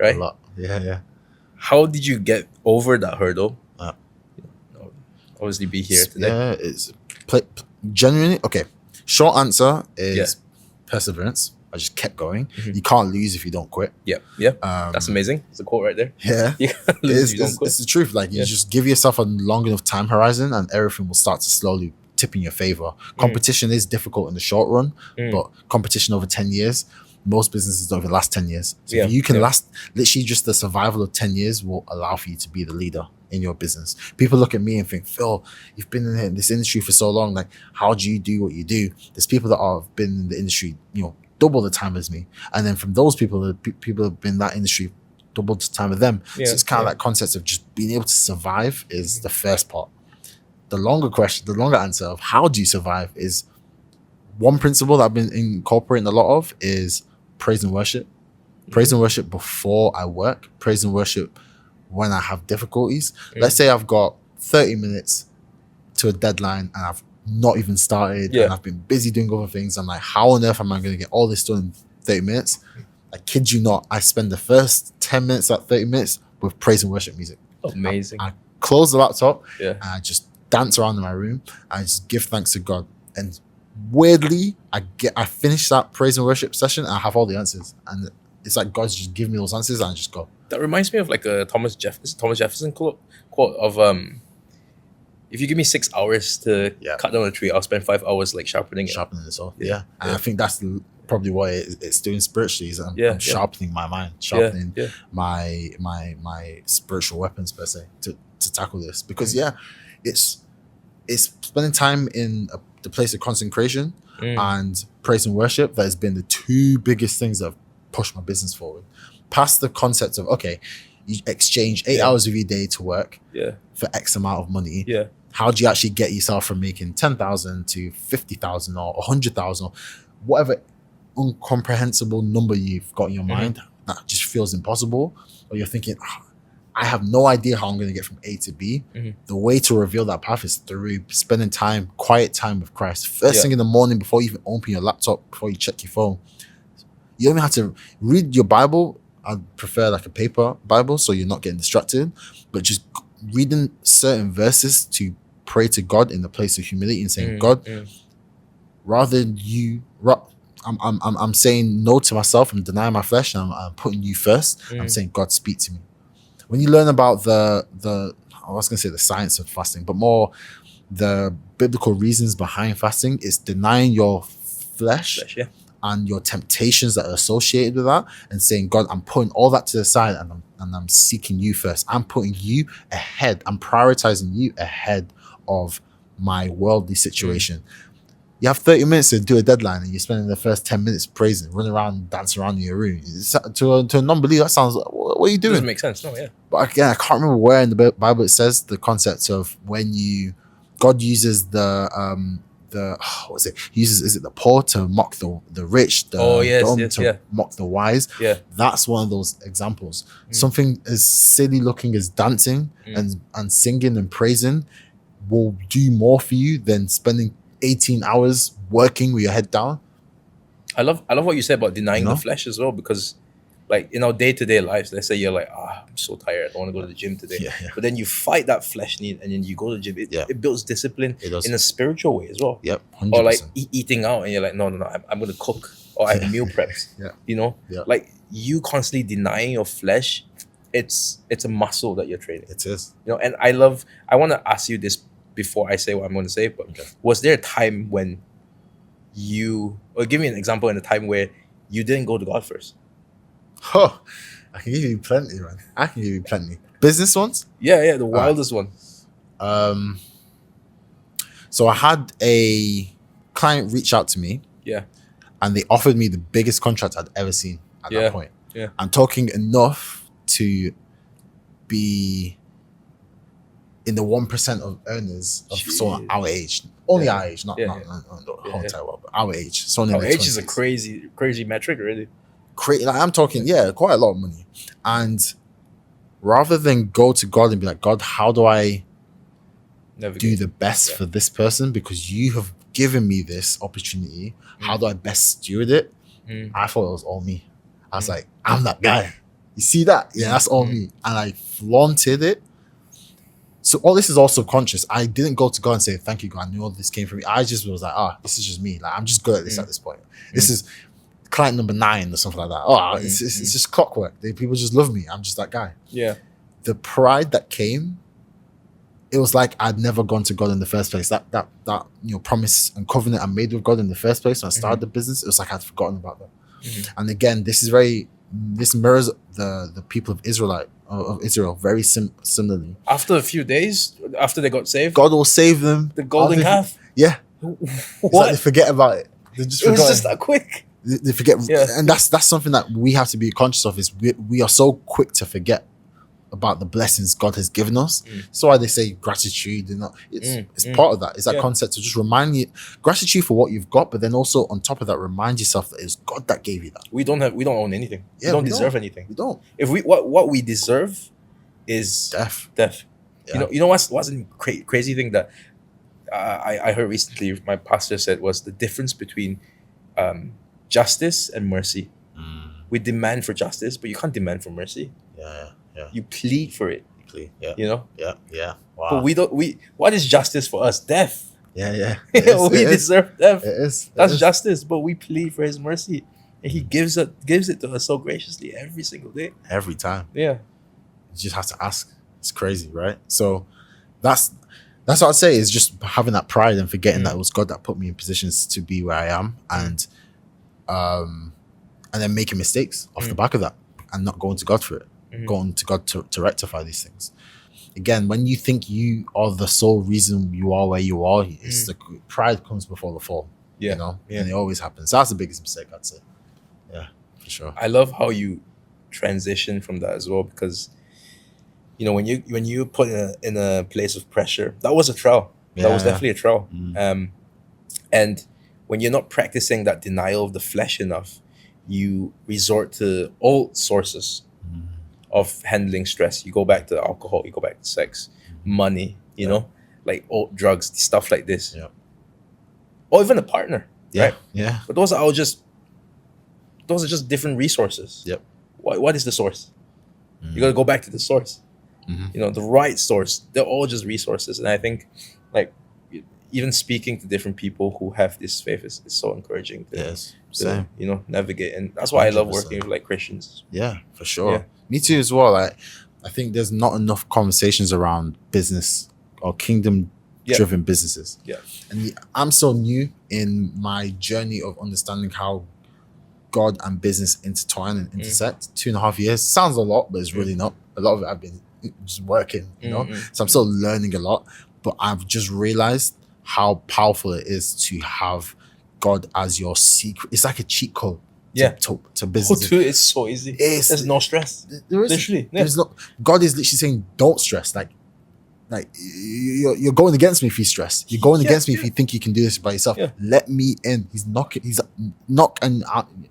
Right. A lot. Yeah. How did you get over that hurdle? Obviously, be here today. Yeah, it's genuinely okay. Short answer is perseverance. I just kept going. You can't lose if you don't quit. That's amazing. It's a quote right there. You can't lose if you don't quit. It's the truth. Like, you just give yourself a long enough time horizon and everything will start to slowly tip in your favor. Competition is difficult in the short run, but competition over 10 years, most businesses don't even last 10 years. So if you can last, literally just the survival of 10 years will allow for you to be the leader in your business. People look at me and think, Phil, you've been in this industry for so long. Like, how do you do what you do? There's people that have been in the industry, double the time as me. And then from those people, the people have been in that industry double the time of them. So it's kind of that concept of just being able to survive is the first part. The longer answer of how do you survive is one principle that I've been incorporating a lot of is praise and worship. Praise and worship before I work. Praise and worship when I have difficulties. Let's say I've got 30 minutes to a deadline and I've not even started Yeah. and I've been busy doing other things. I'm like, how on earth am I going to get all this done in 30 minutes? I kid you not, I spend the first 10 minutes at 30 minutes with praise and worship music. Amazing. I close the laptop Yeah. and I just dance around in my room and I just give thanks to God. And weirdly, I finish that praise and worship session and I have all the answers. And it's like God's just giving me those answers and I just go. That reminds me of like a Thomas Jefferson quote of if you give me 6 hours to cut down a tree, I'll spend 5 hours like sharpening it. Sharpening it off. Yeah. And I think that's probably what it's doing spiritually is I'm sharpening my mind, sharpening my spiritual weapons per se to tackle this. Because it's spending time in the place of consecration and praise and worship that has been the two biggest things that have pushed my business forward. Past the concept of, okay, you exchange 8 hours of your day to work for X amount of money. Yeah. How do you actually get yourself from making 10,000 to 50,000 or 100,000 or whatever incomprehensible number you've got in your mind that just feels impossible? Or you're thinking, I have no idea how I'm going to get from A to B. The way to reveal that path is through spending time, quiet time with Christ. First thing in the morning before you even open your laptop, before you check your phone. You don't even have to read your Bible. I'd prefer like a paper Bible so you're not getting distracted. But just reading certain verses to pray to God in the place of humility and saying, God, rather than you, I'm saying no to myself. I'm denying my flesh. And I'm putting you first. I'm saying, God, speak to me. When you learn about the I was going to say the science of fasting, but more the biblical reasons behind fasting, is denying your flesh and your temptations that are associated with that and saying, God, I'm putting all that to the side and I'm seeking you first. I'm putting you ahead. I'm prioritizing you ahead of my worldly situation. You have 30 minutes to do a deadline and you're spending the first 10 minutes praising, running around, dancing around in your room. To a non-believer, that sounds like, what are you doing? Doesn't make sense. No, yeah. But again, I can't remember where in the Bible it says the concept of when God uses what is it? He uses, is it the poor to mock the rich, the dumb to mock the wise? Yeah. That's one of those examples. Something as silly looking as dancing and singing and praising will do more for you than spending 18 hours working with your head down. I love what you said about denying the flesh as well, because like in our day-to-day lives, let's say you're like, I'm so tired, I don't want to go to the gym today. But then you fight that flesh need and then you go to the gym. It builds discipline in a spiritual way as well. 100%. Or like eating out and you're like, no, I'm going to cook, or I have meal preps. You know, like you constantly denying your flesh, it's a muscle that you're training. It is. You know, and I want to ask you this before I say what I'm going to say, but was there a time when or give me an example in a time where you didn't go to God first? Oh, I can give you plenty, man. I can give you plenty. Business ones? Yeah, the wildest one. So I had a client reach out to me. Yeah. And they offered me the biggest contract I'd ever seen at that point. Yeah. I'm talking enough to be in the 1% of earners of someone our age. Only our age, not the whole entire world, but our age. So our age is a crazy metric, really. Like I'm talking, quite a lot of money. And rather than go to God and be like, God, how do I do the best for this person? Because you have given me this opportunity. How do I best steward it? I thought it was all me. I was like, I'm that guy. You see that? Yeah, that's all me. And I flaunted it. So all this is all subconscious. I didn't go to God and say, thank you, God. I knew all this came from me. I just was like, this is just me. Like, I'm just good at this at this point. This is client number 9 or something like that. It's just clockwork. People just love me. I'm just that guy. Yeah. The pride that came, it was like I'd never gone to God in the first place. That promise and covenant I made with God in the first place when I started the business, it was like I'd forgotten about that. And again, this mirrors the people of Israel very similarly. After a few days, after they got saved, God will save them. The golden calf. Yeah. What? It's like they forget about it. They just forgot. It was just that quick. They forget, and that's something that we have to be conscious of. Is we are so quick to forget about the blessings God has given us. That's why they say gratitude. It's part of that. It's that concept to just remind you gratitude for what you've got, but then also on top of that, remind yourself that it's God that gave you that. We don't own anything. We don't deserve anything. We don't. If what we deserve is death. Yeah. You know what's the crazy thing that I heard recently my pastor said was the difference between justice and mercy. We demand for justice, but you can't demand for mercy. Yeah. You plead for it. Yeah. You know. Yeah. Wow. But we don't. What is justice for us? Death. Yeah. We deserve death. It is. That's justice. But we plead for His mercy, and He gives it to us so graciously every single day. Every time. Yeah. You just have to ask. It's crazy, right? So that's what I'd say is just having that pride and forgetting that it was God that put me in positions to be where I am, and then making mistakes off the back of that and not going to God for it, going to God to rectify these things. Again, when you think you are the sole reason you are where you are, it's the pride comes before the fall. Yeah. You know, and it always happens. That's the biggest mistake, I'd say. Yeah, for sure. I love how you transition from that as well, because you know when you put in a place of pressure, that was a trial. That was definitely a trial. And when you're not practicing that denial of the flesh enough, you resort to old sources of handling stress. You go back to alcohol, you go back to sex, money, you know, like old drugs, stuff like this. Yeah. Or even a partner, right? Yeah. But those are just different resources. Yep. What is the source? You got to go back to the source. You know, the right source. They're all just resources. And I think, like, even speaking to different people who have this faith is so encouraging to you know, navigate. And that's why 100%. I love working with like Christians. Yeah, for sure. Yeah. Me too as well. Like, I think there's not enough conversations around business or kingdom driven businesses. Yeah. And I'm so new in my journey of understanding how God and business intertwine and intersect. 2.5 years sounds a lot, but it's really not. A lot of it I've been just working, you know. So I'm still learning a lot, but I've just realized how powerful it is to have God as your secret. It's like a cheat code to business. It's so easy. There's no stress. There is literally. There's not. God is literally saying, "Don't stress." Like you're going against me if you stress. You're going against me if you think you can do this by yourself. Yeah. Let me in. He's knocking. He's knock and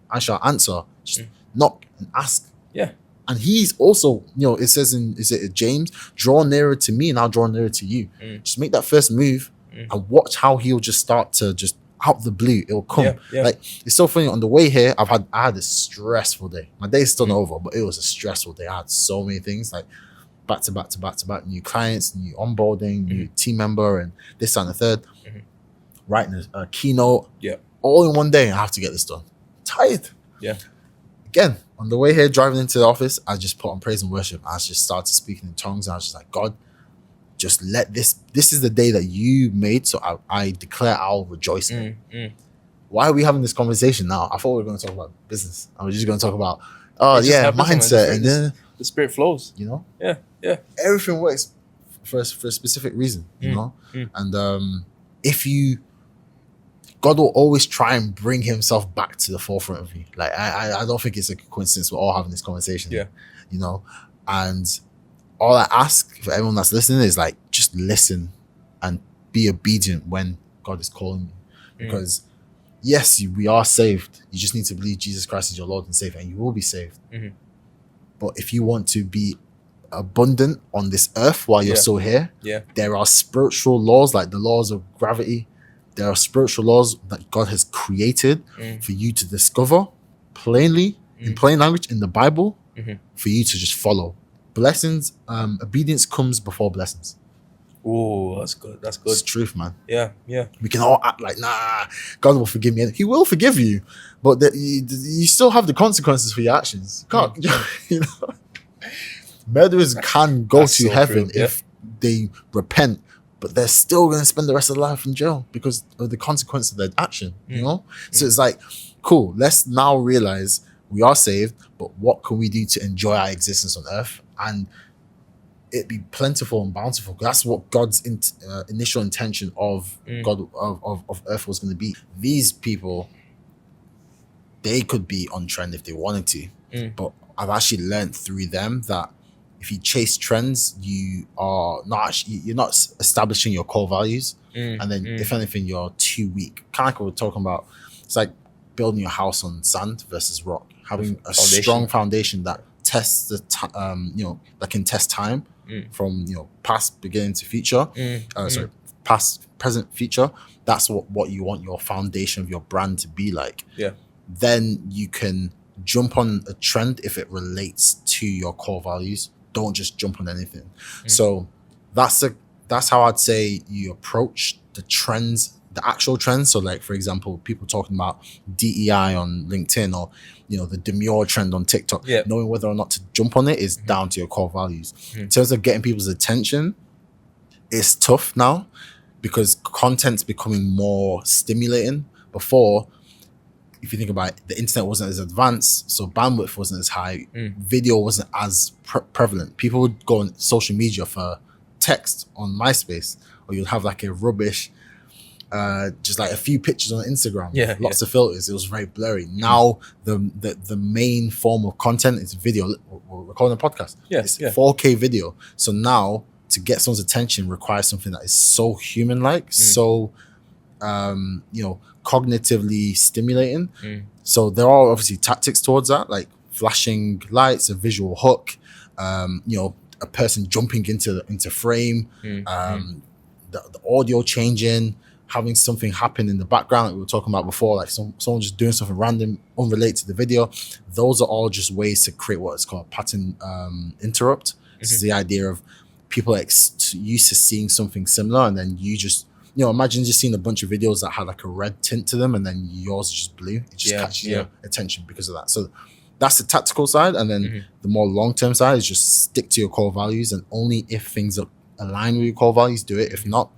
I shall answer. Just knock and ask. Yeah. And he's also, you know, it says is it James, draw nearer to me and I'll draw nearer to you. Just make that first move and watch how he'll just start to just out the blue. It'll come. Yeah. Like, it's so funny. On the way here, I had a stressful day. My day's still not over, but it was a stressful day. I had so many things, like back to back, new clients, new onboarding, new team member, and this and the third. Writing a keynote. Yeah. All in one day. I have to get this done. Tired. Yeah. Again, on the way here, driving into the office, I just put on praise and worship. I just started speaking in tongues. And I was just like, God, just let this is the day that you made. So I declare I'll rejoice in it. Why are we having this conversation now? I thought we were going to talk about business. I was just going to talk about, mindset. And then the spirit flows, you know? Yeah. Everything works for a specific reason, you know? And God will always try and bring himself back to the forefront of you. Like, I don't think it's a coincidence we're all having this conversation. Yeah. You know? And all I ask for everyone that's listening is, like, just listen and be obedient when God is calling you. Because, yes, we are saved. You just need to believe Jesus Christ is your Lord and Savior, and you will be saved. But if you want to be abundant on this earth while you're still here, there are spiritual laws, like the laws of gravity. There are spiritual laws that God has created for you to discover plainly, in plain language, in the Bible, for you to just follow. Blessings, obedience comes before blessings. Oh, that's good. That's good. It's truth, man. Yeah. We can all act like, nah, God will forgive me. He will forgive you, but you still have the consequences for your actions. You can't, you know. Murderers can go to heaven if they repent, but they're still going to spend the rest of their life in jail because of the consequence of their action, you know? So it's like, cool, let's now realize we are saved, but what can we do to enjoy our existence on earth and it be plentiful and bountiful? That's what God's initial intention of God of earth was going to be. These people, they could be on trend if they wanted to, but I've actually learned through them that if you chase trends, you're not establishing your core values, and then if anything, you're too weak. Kind of like what we're talking about. It's like building your house on sand versus rock. Having a strong foundation that tests that can test time from past, beginning to future. past, present, future, that's what you want your foundation of your brand to be like. Yeah. Then you can jump on a trend if it relates to your core values. Don't just jump on anything. So that's how I'd say you approach the trends, the actual trends. So like, for example, people talking about DEI on LinkedIn, or the demure trend on TikTok. Yeah. Knowing whether or not to jump on it is down to your core values. In terms of getting people's attention, it's tough now because content's becoming more stimulating. Before, if you think about it, the internet wasn't as advanced, so bandwidth wasn't as high. Video wasn't as prevalent. People would go on social media for text on MySpace, or you'd have like a rubbish, just like a few pictures on Instagram, lots of filters. It was very blurry. Now the main form of content is video. We're recording a podcast. It's 4K video. So now to get someone's attention requires something that is so human-like, so cognitively stimulating. So there are obviously tactics towards that, like flashing lights, a visual hook, a person jumping into frame, the audio changing, having something happen in the background like we were talking about before, like someone just doing something random unrelated to the video. Those are all just ways to create what is called pattern interrupt. This is the idea of people used to seeing something similar, and then you just imagine just seeing a bunch of videos that had like a red tint to them, and then yours is just blue. It just catches your attention because of that. So that's the tactical side. And then the more long-term side is just stick to your core values, and only if things align with your core values, do it. If not,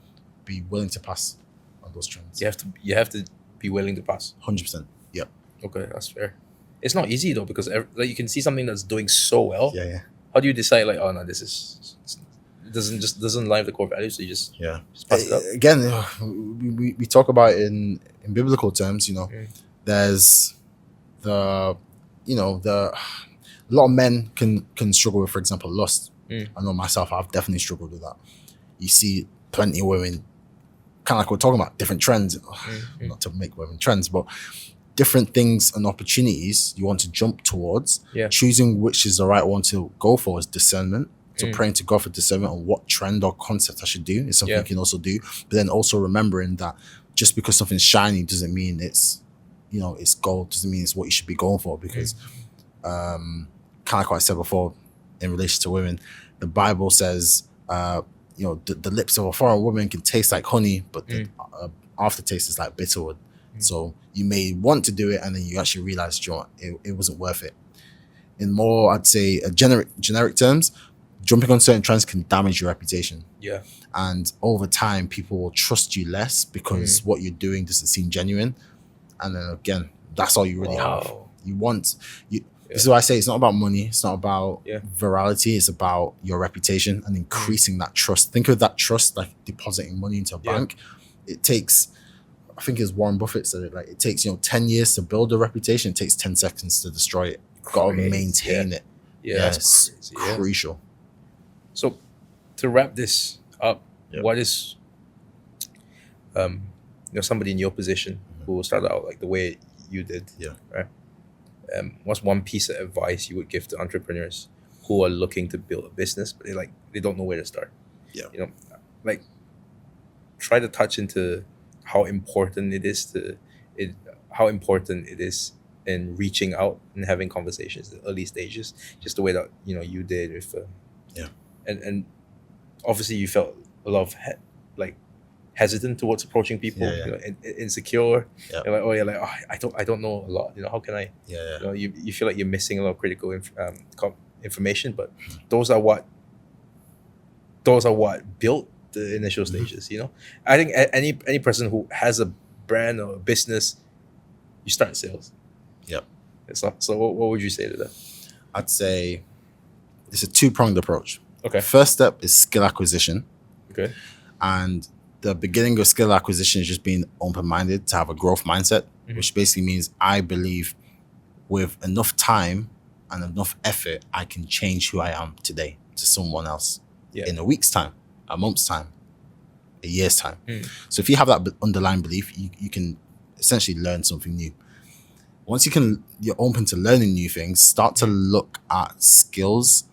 be willing to pass on those trends. You have to be willing to pass. 100%. Yep. Okay, that's fair. It's not easy though, because like you can see something that's doing so well. Yeah. How do you decide like, oh no, this is doesn't line with the core values, so you just pass it up? Again, we talk about it in biblical terms. There's a lot of men can struggle with, for example, lust. I know myself, I've definitely struggled with that. You see plenty of women, kind of like we're talking about different trends, not to make women trends, but different things and opportunities you want to jump towards. Choosing which is the right one to go for is discernment. So praying to God for discernment on what trend or concept I should do is something you can also do. But then also remembering that just because something's shiny doesn't mean it's gold, doesn't mean it's what you should be going for. Because kind of like what I said before in relation to women, the Bible says the lips of a foreign woman can taste like honey, but the aftertaste is like bitterwood. So you may want to do it, and then you actually realize it wasn't worth it. In more, I'd say, generic terms, jumping on certain trends can damage your reputation. And over time, people will trust you less because what you're doing doesn't seem genuine. And then again, that's all you really have. This is why I say it's not about money. It's not about virality. It's about your reputation and increasing that trust. Think of that trust like depositing money into a bank. It takes, I think it's Warren Buffett said it, like it takes 10 years to build a reputation. It takes 10 seconds to destroy it. You've got to maintain it. It's crucial. So to wrap this up, what is somebody in your position who started out like the way you did, right? What's one piece of advice you would give to entrepreneurs who are looking to build a business, but they don't know where to start? Like try to touch into how important it is in reaching out and having conversations in the early stages, just the way that you did with and obviously you felt a lot of hesitant towards approaching people, insecure. I don't know a lot. How can I? You feel like you're missing a lot of critical information, but those are what built the initial stages. I think any person who has a brand or a business, you start sales. It's not. So what would you say to that? I'd say it's a two-pronged approach. Okay. First step is skill acquisition. Okay. And the beginning of skill acquisition is just being open-minded, to have a growth mindset, which basically means I believe with enough time and enough effort, I can change who I am today to someone else in a week's time, a month's time, a year's time. So if you have that underlying belief, you can essentially learn something new. Once you're open to learning new things, start to look at skills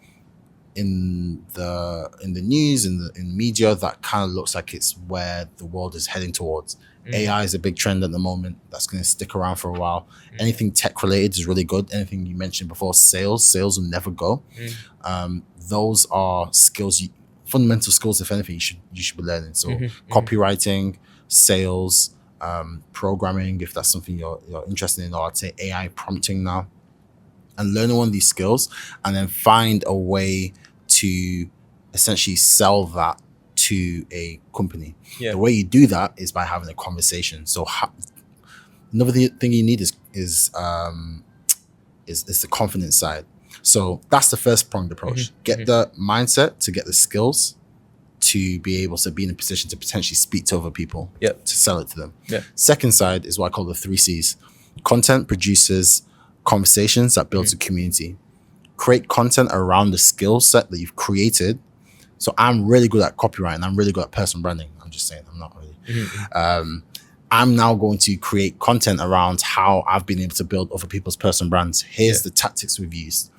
in the news, in media, that kind of looks like it's where the world is heading towards. AI is a big trend at the moment that's going to stick around for a while. Anything tech related is really good. Anything you mentioned before, sales will never go. Those are skills, fundamental skills, if anything, you should be learning. So copywriting, sales, programming, if that's something you're interested in, or I'd say AI prompting now, and learning one of these skills, and then find a way to essentially sell that to a company. The way you do that is by having a conversation. So another thing you need is the confidence side. So that's the first pronged approach. Get the mindset to get the skills to be able to be in a position to potentially speak to other people, to sell it to them. Second side is what I call the 3 C's. Content produces conversations that builds a community. Create content around the skill set that you've created. So I'm really good at copywriting. I'm really good at personal branding. I'm just saying, I'm not really. I'm now going to create content around how I've been able to build other people's personal brands. Here's the tactics we've used.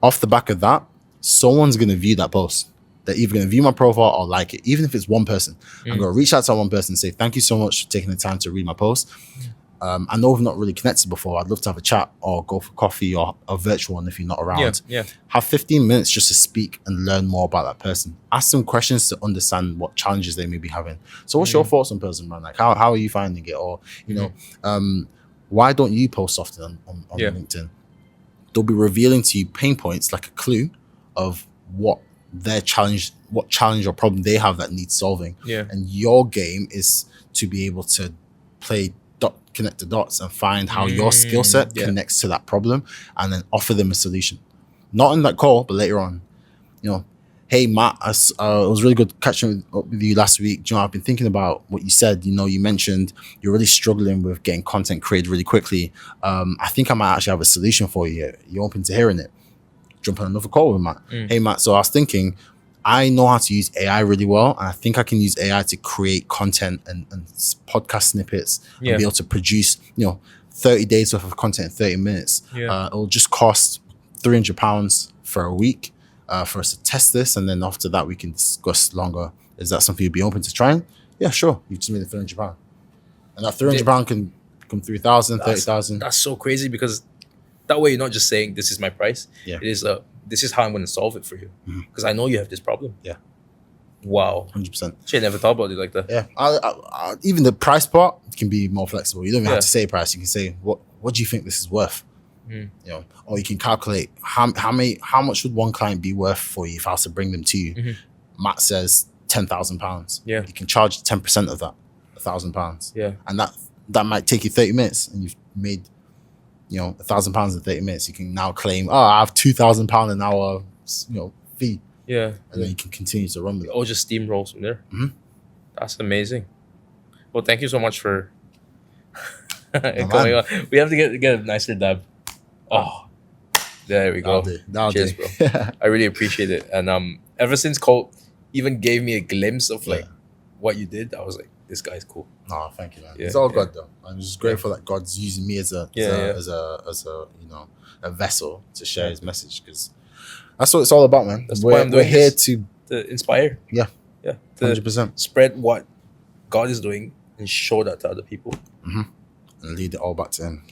Off the back of that, someone's going to view that post. They're either going to view my profile or like it, even if it's one person. I'm going to reach out to one person and say, thank you so much for taking the time to read my post. I know we've not really connected before. I'd love to have a chat or go for coffee or a virtual one if you're not around. Have 15 minutes just to speak and learn more about that person. Ask them questions to understand what challenges they may be having. So what's your thoughts on personal brand? Like how are you finding it? Or, you know, why don't you post often on LinkedIn? They'll be revealing to you pain points, like a clue of what challenge or problem they have that needs solving. And your game is to be able to connect the dots and find how your skill set connects to that problem, and then offer them a solution. Not in that call, but later on. You know, hey Matt, it was really good catching up with you last week. You know, I've been thinking about what you said. You know, you mentioned you're really struggling with getting content created really quickly. I think I might actually have a solution for you. You're open to hearing it? Jump on another call with Matt. Hey Matt, so I was thinking, I know how to use AI really well, and I think I can use AI to create content and podcast snippets and be able to produce, 30 days worth of content in 30 minutes. It'll just cost £300 for a week for us to test this, and then after that we can discuss longer. Is that something you'd be open to trying? Yeah, sure. You just made £300, and that £300 can become 3,000, 30,000. That's so crazy, because that way you're not just saying this is my price. It is this is how I'm going to solve it for you, because I know you have this problem. Wow. 100%. I never thought about it like that. I even the price part can be more flexible. You don't even have to say price. You can say what do you think this is worth? Or you can calculate how much would one client be worth for you if I was to bring them to you. Matt says £10,000. You can charge 10% of that, £1,000. And that might take you 30 minutes, and you've made £1,000 in 30 minutes. You can now claim, I have £2,000 an hour, fee. And then you can continue to run with it. Or just steamrolls from there. That's amazing. Well, thank you so much for going on. We have to get a nicer dab. Oh, there we go. Cheers, bro. I really appreciate it. And ever since Colt even gave me a glimpse of what you did, I was like, this guy's cool. No, thank you, man. It's all God, though. I'm just grateful that God's using me as a vessel to share His message, because that's what it's all about, man. That's why I'm doing here to inspire. Yeah, 100%. Spread what God is doing and show that to other people. And lead it all back to Him.